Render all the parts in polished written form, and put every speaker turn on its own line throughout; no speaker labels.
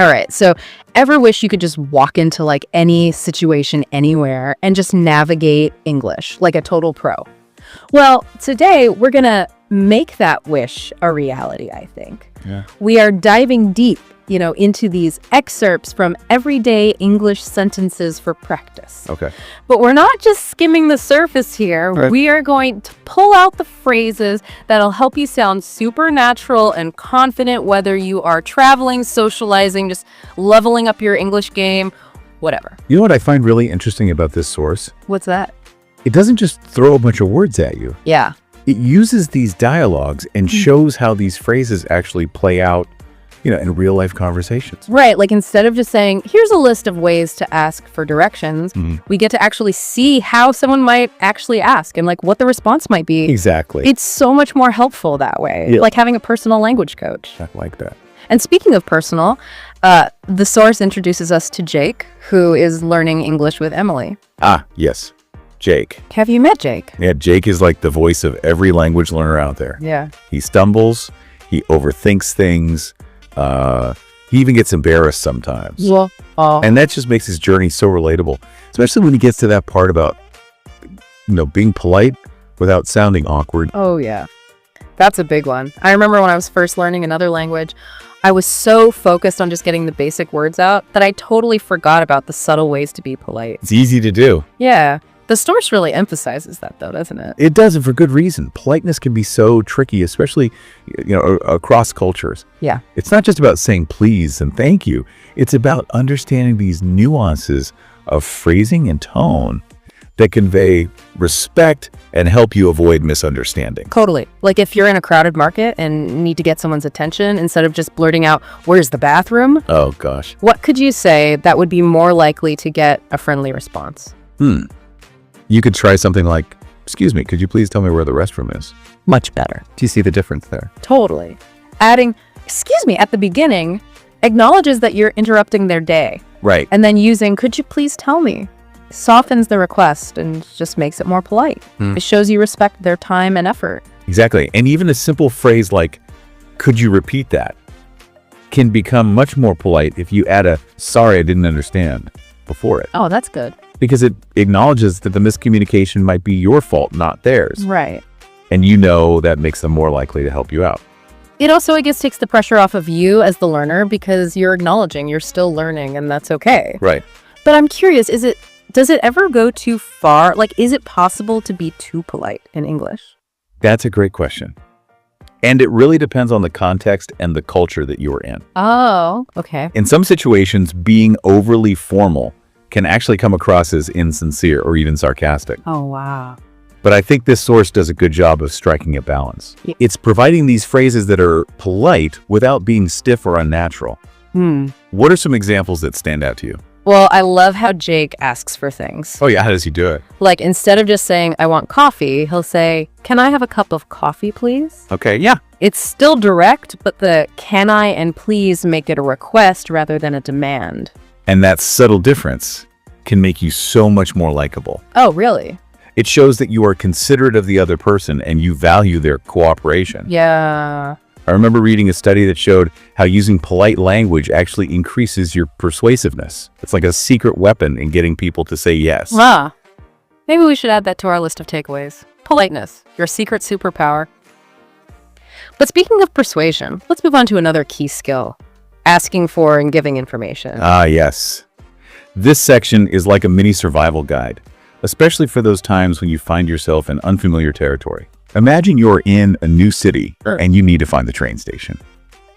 All right. So ever wish you could just walk into like any situation anywhere and just navigate English like a total pro? Well, today we're going to make that wish a reality, I think.
Yeah.
We are diving deep, into these excerpts from everyday English sentences for practice.
Okay.
But we're not just skimming the surface here.
Right.
We are going to pull out the phrases that'll help you sound supernatural and confident, whether you are traveling, socializing, just leveling up your English game, whatever.
You know what I find really interesting about this source?
What's that?
It doesn't just throw a bunch of words at you.
Yeah.
It uses these dialogues and shows how these phrases actually play out, in real life conversations.
Right. Like instead of just saying, here's a list of ways to ask for directions, we get to actually see how someone might actually ask and like what the response might be.
Exactly.
It's so much more helpful that way.
Yeah.
Like having a personal language coach.
I like that.
And speaking of personal, the source introduces us to Jake, who is learning English with Emily.
Ah, yes. Jake.
Have you met Jake?
Yeah, Jake is like the voice of every language learner out there.
Yeah.
He stumbles, he overthinks things, he even gets embarrassed sometimes.
Well,
and that just makes his journey so relatable, especially when he gets to that part about, being polite without sounding awkward.
oh, yeah. That's a big one. I remember when I was first learning another language, I was so focused on just getting the basic words out that I totally forgot about the subtle ways to be polite.
It's easy to do.
Yeah. The source really emphasizes that, though, doesn't it?
It does, and for good reason. Politeness can be so tricky, especially, across cultures.
Yeah.
It's not just about saying please and thank you. It's about understanding these nuances of phrasing and tone that convey respect and help you avoid misunderstanding.
Totally. Like if you're in a crowded market and need to get someone's attention, instead of just blurting out, where's the bathroom?
Oh, gosh.
What could you say that would be more likely to get a friendly response?
You could try something like, excuse me, could you please tell me where the restroom is?
Much better.
Do you see the difference there?
Totally. Adding, excuse me, at the beginning acknowledges that you're interrupting their day.
Right.
And then using, could you please tell me, softens the request and just makes it more polite. It shows you respect their time and effort.
Exactly. And even a simple phrase like, could you repeat that, can become much more polite if you add a, sorry, I didn't understand before it.
Oh, that's good.
Because it acknowledges that the miscommunication might be your fault, not theirs.
Right.
And that makes them more likely to help you out.
It also, I guess, takes the pressure off of you as the learner because you're acknowledging you're still learning and that's okay.
Right.
But I'm curious, does it ever go too far? Like, is it possible to be too polite in English?
That's a great question. And it really depends on the context and the culture that you're in.
Oh, okay.
In some situations, being overly formal can actually come across as insincere or even sarcastic.
Oh, wow.
But I think this source does a good job of striking a balance.
Yeah.
It's providing these phrases that are polite without being stiff or unnatural. What are some examples that stand out to you?
Well, I love how Jake asks for things.
Oh yeah, how does he do it?
Like, instead of just saying, I want coffee, he'll say, can I have a cup of coffee, please?
Okay, yeah.
It's still direct, but the can I and please make it a request rather than a demand.
And that subtle difference can make you so much more likable.
Oh, really?
It shows that you are considerate of the other person and you value their cooperation.
Yeah.
I remember reading a study that showed how using polite language actually increases your persuasiveness. It's like a secret weapon in getting people to say yes.
Ah. Maybe we should add that to our list of takeaways. Politeness, your secret superpower. But speaking of persuasion, let's move on to another key skill. Asking for and giving information.
Ah, yes. This section is like a mini survival guide, especially for those times when you find yourself in unfamiliar territory. Imagine you're in a new city and you need to find the train station.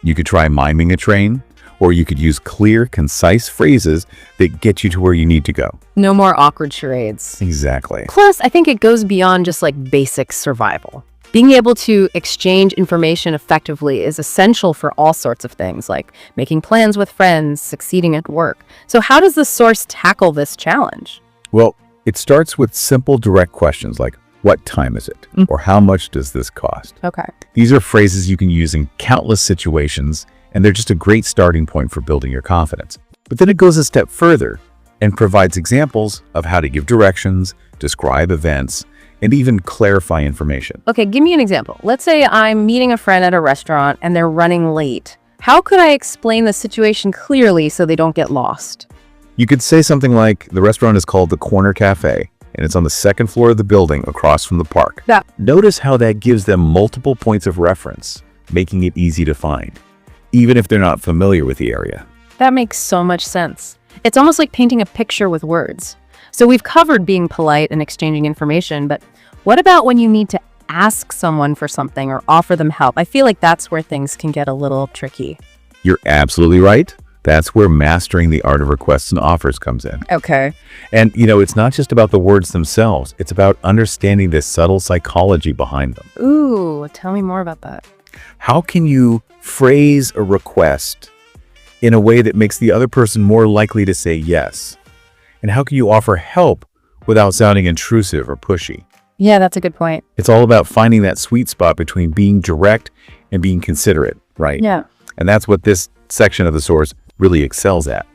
You could try miming a train, or you could use clear, concise phrases that get you to where you need to go.
No more awkward charades.
Exactly.
Plus, I think it goes beyond just like basic survival. Being able to exchange information effectively is essential for all sorts of things, like making plans with friends, succeeding at work. So how does the source tackle this challenge?
Well, it starts with simple, direct questions like, what time is it? Or how much does this cost?
Okay.
These are phrases you can use in countless situations, and they're just a great starting point for building your confidence. But then it goes a step further and provides examples of how to give directions, describe events, and even clarify information.
Okay, give me an example. Let's say I'm meeting a friend at a restaurant and they're running late. How could I explain the situation clearly so they don't get lost?
You could say something like, the restaurant is called the Corner Cafe, and it's on the second floor of the building across from the park. Notice how that gives them multiple points of reference, making it easy to find, even if they're not familiar with the area.
That makes so much sense. It's almost like painting a picture with words. So we've covered being polite and exchanging information, but what about when you need to ask someone for something or offer them help? I feel like that's where things can get a little tricky.
You're absolutely right. That's where mastering the art of requests and offers comes in.
Okay.
And, it's not just about the words themselves. It's about understanding the subtle psychology behind them.
Ooh, tell me more about that.
How can you phrase a request in a way that makes the other person more likely to say yes? And how can you offer help without sounding intrusive or pushy?
Yeah, that's a good point.
It's all about finding that sweet spot between being direct and being considerate, right?
Yeah.
And that's what this section of the source really excels at.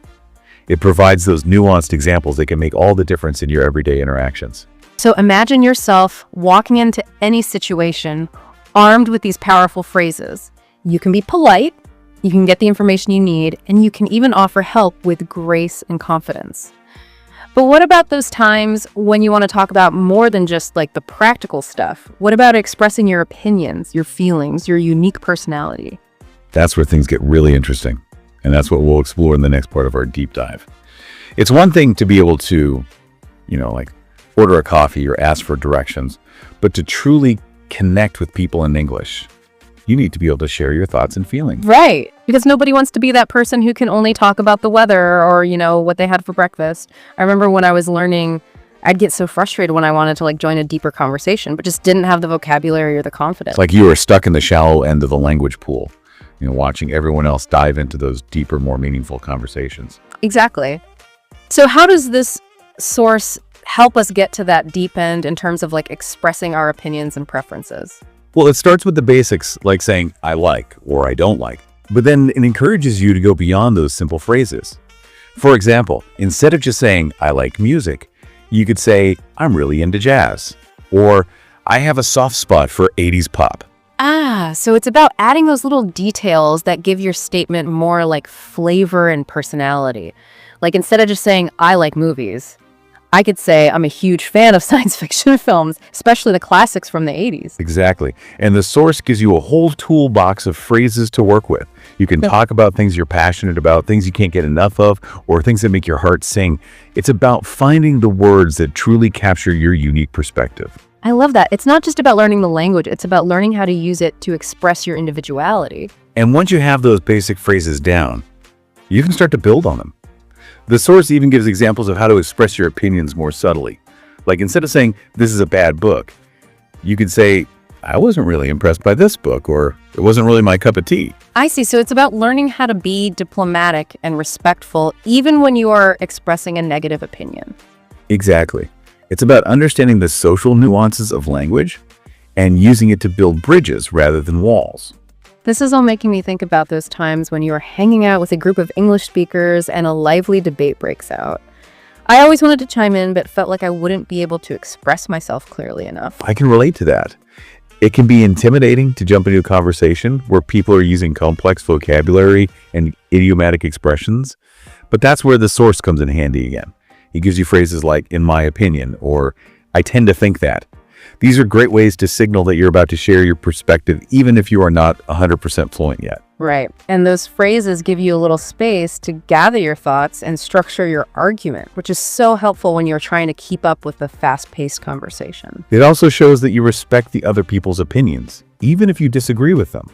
It provides those nuanced examples that can make all the difference in your everyday interactions.
So imagine yourself walking into any situation armed with these powerful phrases. You can be polite, you can get the information you need, and you can even offer help with grace and confidence. But what about those times when you want to talk about more than just like the practical stuff? What about expressing your opinions, your feelings, your unique personality?
That's where things get really interesting. And that's what we'll explore in the next part of our deep dive. It's one thing to be able to, order a coffee or ask for directions, but to truly connect with people in English, you need to be able to share your thoughts and feelings.
Right. Because nobody wants to be that person who can only talk about the weather or, what they had for breakfast. I remember when I was learning, I'd get so frustrated when I wanted to join a deeper conversation, but just didn't have the vocabulary or the confidence.
It's like you were stuck in the shallow end of the language pool, watching everyone else dive into those deeper, more meaningful conversations.
Exactly. So how does this source help us get to that deep end in terms of expressing our opinions and preferences?
Well, it starts with the basics, like saying, I like or I don't like. But then it encourages you to go beyond those simple phrases. For example, instead of just saying, I like music, you could say, I'm really into jazz. Or, I have a soft spot for 80s pop.
So it's about adding those little details that give your statement more flavor and personality. Instead of just saying, I like movies, I could say I'm a huge fan of science fiction films, especially the classics from the 80s.
Exactly. And the source gives you a whole toolbox of phrases to work with. You can talk about things you're passionate about, things you can't get enough of, or things that make your heart sing. It's about finding the words that truly capture your unique perspective.
I love that. It's not just about learning the language, it's about learning how to use it to express your individuality.
And once you have those basic phrases down, you can start to build on them. The source even gives examples of how to express your opinions more subtly. Instead of saying, this is a bad book, you could say, I wasn't really impressed by this book, or it wasn't really my cup of tea.
I see. So it's about learning how to be diplomatic and respectful, even when you are expressing a negative opinion.
Exactly. It's about understanding the social nuances of language and using it to build bridges rather than walls.
This is all making me think about those times when you are hanging out with a group of English speakers and a lively debate breaks out. I always wanted to chime in, but felt like I wouldn't be able to express myself clearly enough.
I can relate to that. It can be intimidating to jump into a conversation where people are using complex vocabulary and idiomatic expressions, but that's where the source comes in handy again. It gives you phrases like, in my opinion, or I tend to think that. These are great ways to signal that you're about to share your perspective, even if you are not 100% fluent yet.
Right. And those phrases give you a little space to gather your thoughts and structure your argument, which is so helpful when you're trying to keep up with the fast-paced conversation.
It also shows that you respect the other people's opinions, even if you disagree with them.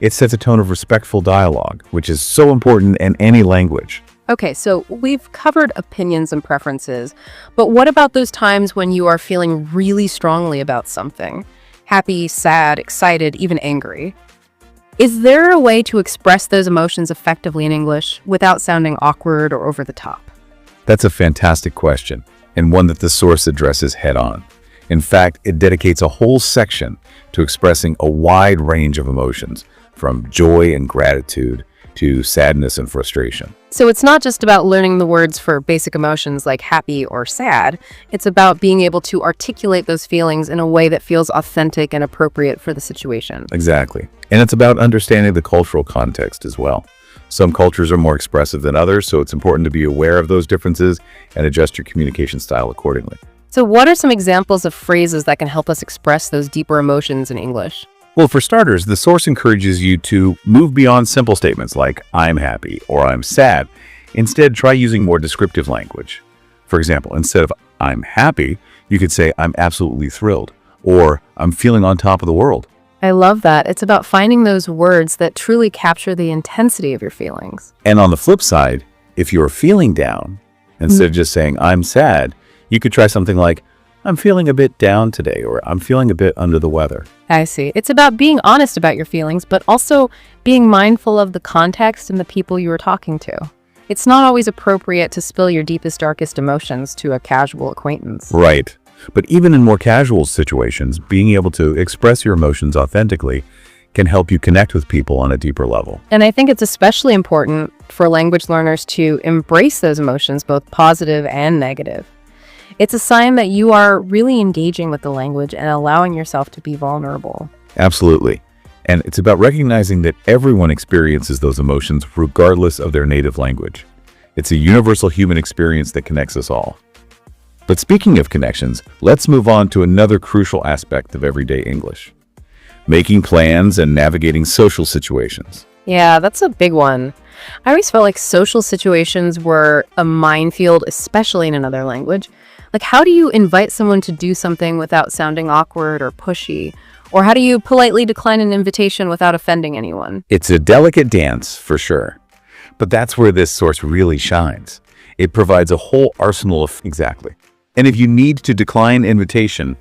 It sets a tone of respectful dialogue, which is so important in any language.
Okay, so we've covered opinions and preferences, but what about those times when you are feeling really strongly about something? Happy, sad, excited, even angry. Is there a way to express those emotions effectively in English without sounding awkward or over the top?
That's a fantastic question, and one that the source addresses head-on. In fact, it dedicates a whole section to expressing a wide range of emotions, from joy and gratitude to sadness and frustration.
So it's not just about learning the words for basic emotions like happy or sad. It's about being able to articulate those feelings in a way that feels authentic and appropriate for the situation.
Exactly. And it's about understanding the cultural context as well. Some cultures are more expressive than others, so it's important to be aware of those differences and adjust your communication style accordingly.
So what are some examples of phrases that can help us express those deeper emotions in English?
Well, for starters, the source encourages you to move beyond simple statements like I'm happy or I'm sad. Instead, try using more descriptive language. For example, instead of I'm happy, you could say I'm absolutely thrilled or I'm feeling on top of the world.
I love that. It's about finding those words that truly capture the intensity of your feelings.
And on the flip side, if you're feeling down, instead of just saying I'm sad, you could try something like I'm feeling a bit down today or I'm feeling a bit under the weather.
I see. It's about being honest about your feelings, but also being mindful of the context and the people you are talking to. It's not always appropriate to spill your deepest, darkest emotions to a casual acquaintance.
Right. But even in more casual situations, being able to express your emotions authentically can help you connect with people on a deeper level.
And I think it's especially important for language learners to embrace those emotions, both positive and negative. It's a sign that you are really engaging with the language and allowing yourself to be vulnerable.
Absolutely. And it's about recognizing that everyone experiences those emotions regardless of their native language. It's a universal human experience that connects us all. But speaking of connections, let's move on to another crucial aspect of everyday English: making plans and navigating social situations.
Yeah, that's a big one. I always felt like social situations were a minefield, especially in another language. Like, how do you invite someone to do something without sounding awkward or pushy? Or how do you politely decline an invitation without offending anyone?
It's a delicate dance, for sure. But that's where this source really shines. It provides a whole arsenal of exactly. And if you need to decline invitation,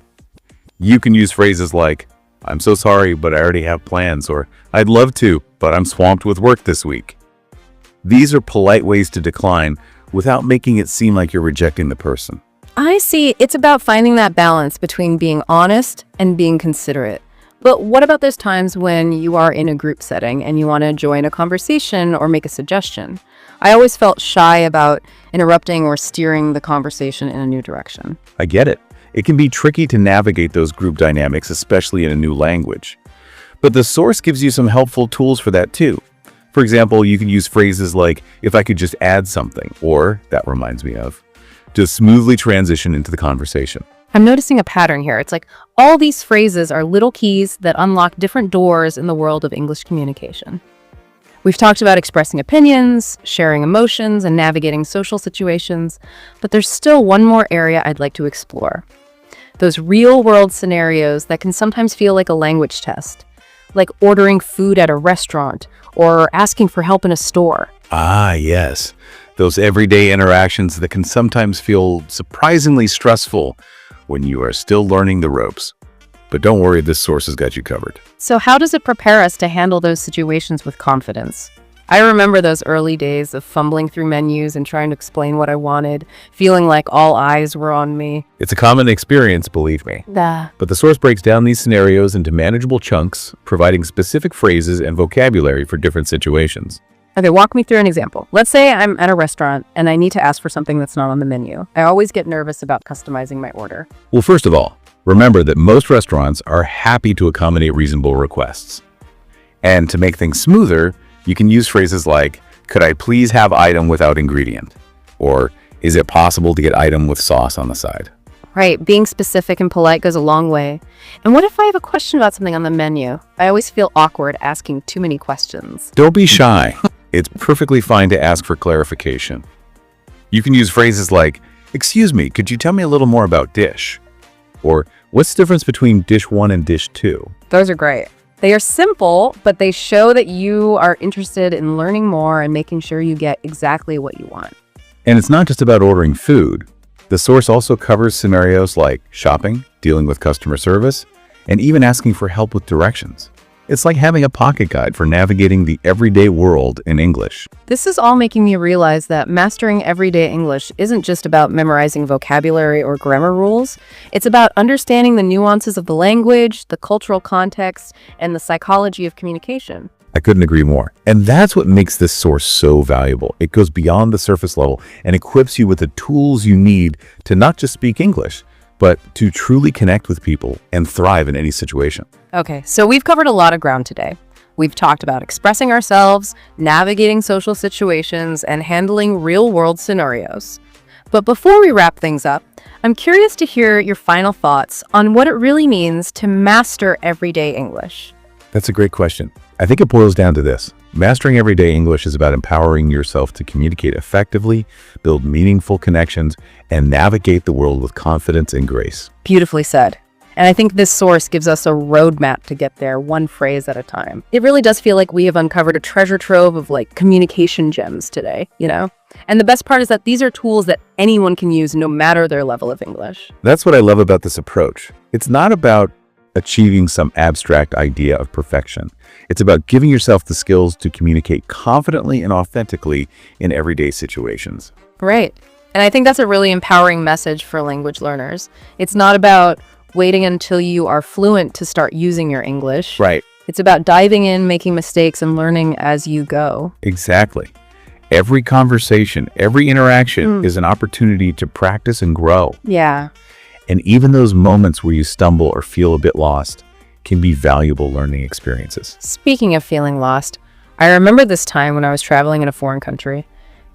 you can use phrases like, I'm so sorry, but I already have plans, or I'd love to, but I'm swamped with work this week. These are polite ways to decline without making it seem like you're rejecting the person.
I see. It's about finding that balance between being honest and being considerate. But what about those times when you are in a group setting and you want to join a conversation or make a suggestion? I always felt shy about interrupting or steering the conversation in a new direction.
I get it. It can be tricky to navigate those group dynamics, especially in a new language. But the source gives you some helpful tools for that too. For example, you can use phrases like, if I could just add something, or that reminds me of, to smoothly transition into the conversation.
I'm noticing a pattern here. It's like all these phrases are little keys that unlock different doors in the world of English communication. We've talked about expressing opinions, sharing emotions, and navigating social situations, but there's still one more area I'd like to explore. Those real-world scenarios that can sometimes feel like a language test, like ordering food at a restaurant or asking for help in a store.
Ah, yes. Those everyday interactions that can sometimes feel surprisingly stressful when you are still learning the ropes. But don't worry, this source has got you covered.
So how does it prepare us to handle those situations with confidence? I remember those early days of fumbling through menus and trying to explain what I wanted, feeling like all eyes were on me.
It's a common experience, believe me.
Nah.
But the source breaks down these scenarios into manageable chunks, providing specific phrases and vocabulary for different situations.
Okay, walk me through an example. Let's say I'm at a restaurant and I need to ask for something that's not on the menu. I always get nervous about customizing my order.
Well, first of all, remember that most restaurants are happy to accommodate reasonable requests. And to make things smoother, you can use phrases like, could I please have item without ingredient? Or, is it possible to get item with sauce on the side?
Right, being specific and polite goes a long way. And what if I have a question about something on the menu? I always feel awkward asking too many questions.
Don't be shy. It's perfectly fine to ask for clarification. You can use phrases like, excuse me, could you tell me a little more about dish? Or, what's the difference between dish 1 and dish 2?
Those are great. They are simple, but they show that you are interested in learning more and making sure you get exactly what you want.
And it's not just about ordering food. The source also covers scenarios like shopping, dealing with customer service, and even asking for help with directions. It's like having a pocket guide for navigating the everyday world in English.
This is all making me realize that mastering everyday English isn't just about memorizing vocabulary or grammar rules. It's about understanding the nuances of the language, the cultural context, and the psychology of communication.
I couldn't agree more. And that's what makes this source so valuable. It goes beyond the surface level and equips you with the tools you need to not just speak English, but to truly connect with people and thrive in any situation.
Okay, so we've covered a lot of ground today. We've talked about expressing ourselves, navigating social situations, and handling real-world scenarios. But before we wrap things up, I'm curious to hear your final thoughts on what it really means to master everyday English.
That's a great question. I think it boils down to this. Mastering everyday English is about empowering yourself to communicate effectively, build meaningful connections, and navigate the world with confidence and grace.
Beautifully said. And I think this source gives us a roadmap to get there, one phrase at a time. It really does feel like we have uncovered a treasure trove of communication gems today, And the best part is that these are tools that anyone can use no matter their level of English.
That's what I love about this approach. It's not about achieving some abstract idea of perfection. It's about giving yourself the skills to communicate confidently and authentically in everyday situations.
Right. And I think that's a really empowering message for language learners. It's not about waiting until you are fluent to start using your English.
Right.
It's about diving in, making mistakes, and learning as you go.
Exactly. Every conversation, every interaction is an opportunity to practice and grow.
Yeah.
And even those moments where you stumble or feel a bit lost can be valuable learning experiences.
Speaking of feeling lost, I remember this time when I was traveling in a foreign country,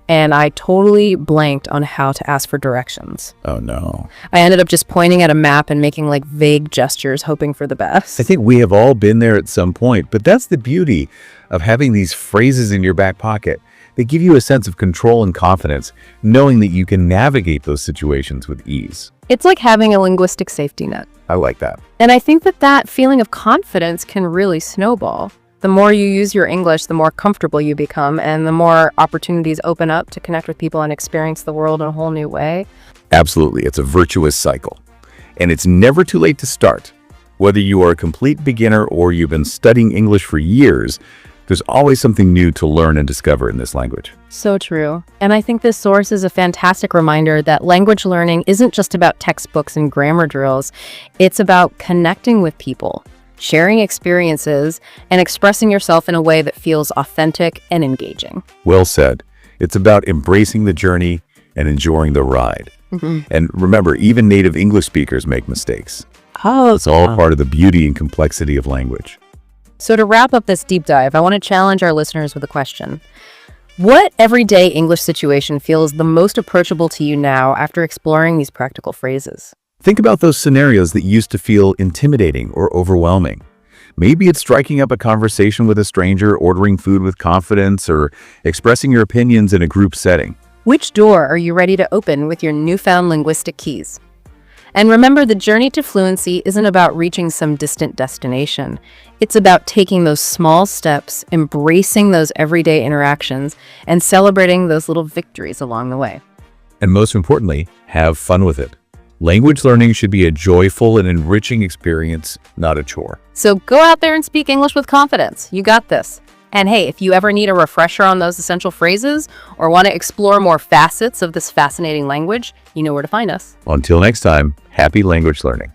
and I totally blanked on how to ask for directions.
Oh, no.
I ended up just pointing at a map and making vague gestures, hoping for the best.
I think we have all been there at some point, but that's the beauty of having these phrases in your back pocket. They give you a sense of control and confidence, knowing that you can navigate those situations with ease.
It's like having a linguistic safety net.
I like that.
And I think that feeling of confidence can really snowball. The more you use your English, the more comfortable you become, and the more opportunities open up to connect with people and experience the world in a whole new way.
Absolutely. It's a virtuous cycle. And it's never too late to start. Whether you are a complete beginner or you've been studying English for years, there's always something new to learn and discover in this language.
So true. And I think this source is a fantastic reminder that language learning isn't just about textbooks and grammar drills. It's about connecting with people, sharing experiences, and expressing yourself in a way that feels authentic and engaging.
Well said. It's about embracing the journey and enjoying the ride. And remember, even native English speakers make mistakes. It's all part of the beauty and complexity of language.
So to wrap up this deep dive, I want to challenge our listeners with a question. What everyday English situation feels the most approachable to you now after exploring these practical phrases?
Think about those scenarios that used to feel intimidating or overwhelming. Maybe it's striking up a conversation with a stranger, ordering food with confidence, or expressing your opinions in a group setting.
Which door are you ready to open with your newfound linguistic keys? And remember, the journey to fluency isn't about reaching some distant destination. It's about taking those small steps, embracing those everyday interactions, and celebrating those little victories along the way.
And most importantly, have fun with it. Language learning should be a joyful and enriching experience, not a chore.
So go out there and speak English with confidence. You got this. And hey, if you ever need a refresher on those essential phrases or want to explore more facets of this fascinating language, you know where to find us.
Until next time, happy language learning.